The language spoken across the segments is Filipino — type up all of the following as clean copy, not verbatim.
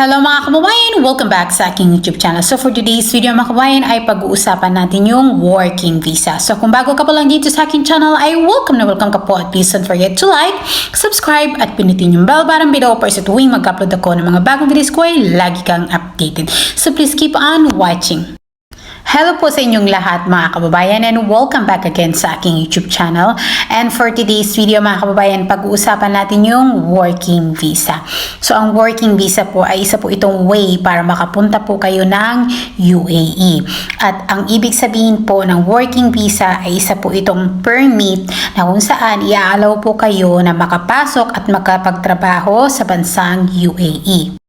Hello mga kababayan! Welcome back sa aking YouTube channel. So for today's video mga kababayan ay pag-uusapan natin yung working visa. So kung bago ka pa lang dito sa aking channel ay welcome ka po at please don't forget to like, subscribe at pinutin yung bell button below para sa tuwing mag-upload ako ng mga bagong videos ko ay lagi kang updated. So please keep on watching. Hello po sa inyong lahat mga kababayan and welcome back again sa aking YouTube channel. And for today's video mga kababayan, pag-uusapan natin yung working visa. So ang working visa po ay isa po itong way para makapunta po kayo ng UAE. At ang ibig sabihin po ng working visa ay isa po itong permit na kung saan i-allow po kayo na makapasok at makapagtrabaho sa bansang UAE.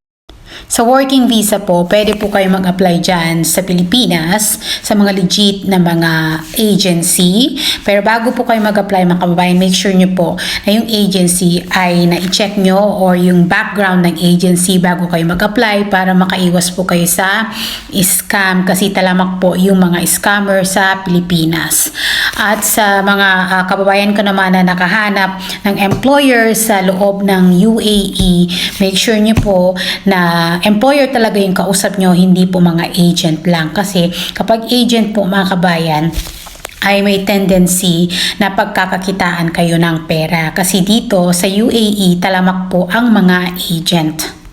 Sa working visa po, pwede po kayo mag-apply dyan sa Pilipinas sa mga legit na mga agency. Pero bago po kayo mag-apply mga kababayan, make sure nyo po na yung agency ay na-check nyo or yung background ng agency bago kayo mag-apply para makaiwas po kayo sa scam kasi talamak po yung mga scammer sa Pilipinas. At sa mga kababayan ko naman na nakahanap ng employer sa loob ng UAE, make sure nyo po na employer talaga yung kausap nyo, hindi po mga agent lang. Kasi kapag agent po mga kabayan, ay may tendency na pagkakakitaan kayo ng pera. Kasi dito sa UAE, talamak po ang mga agent.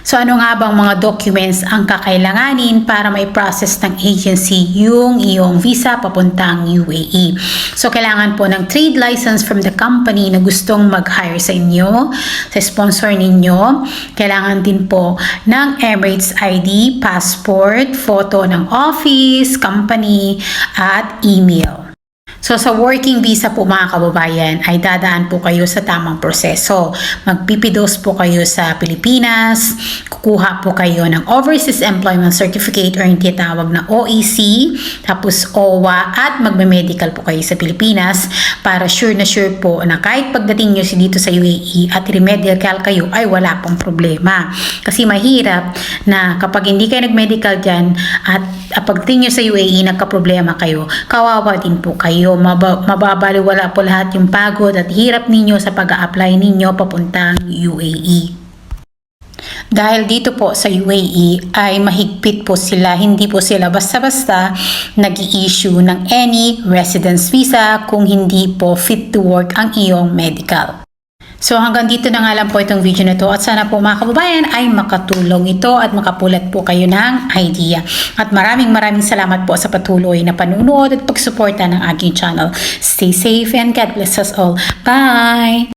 So ano nga bang mga documents ang kakailanganin para mai-process ng agency yung iyong visa papuntang UAE? So kailangan po ng trade license from the company na gustong mag-hire sa inyo, sa sponsor ninyo. Kailangan din po ng Emirates ID, passport, photo ng office, company, at email. So sa working visa po mga kababayan ay dadaan po kayo sa tamang proseso. Magpipidos po kayo sa Pilipinas, kukuha po kayo ng Overseas Employment Certificate or yung tinatawag na OEC, tapos OWA at magme-medical po kayo sa Pilipinas para sure po na kahit pagdating nyo dito sa UAE at remedical kayo ay wala pong problema. Kasi mahirap na kapag hindi kayo nag-medical dyan at pagdating nyo sa UAE nagka-problema kayo, kawawa din po kayo. Mababaliwala po lahat yung pagod at hirap ninyo sa pag-a-apply ninyo papuntang UAE. Dahil dito po sa UAE ay mahigpit po sila, hindi po sila basta-basta nag-i-issue ng any residence visa kung hindi po fit to work ang iyong medical. So hanggang dito na nga lang po itong video na to at sana po mga kababayan ay makatulong ito at makapulat po kayo ng idea. At maraming salamat po sa patuloy na panunood at pagsuporta ng aking channel. Stay safe and God bless us all. Bye!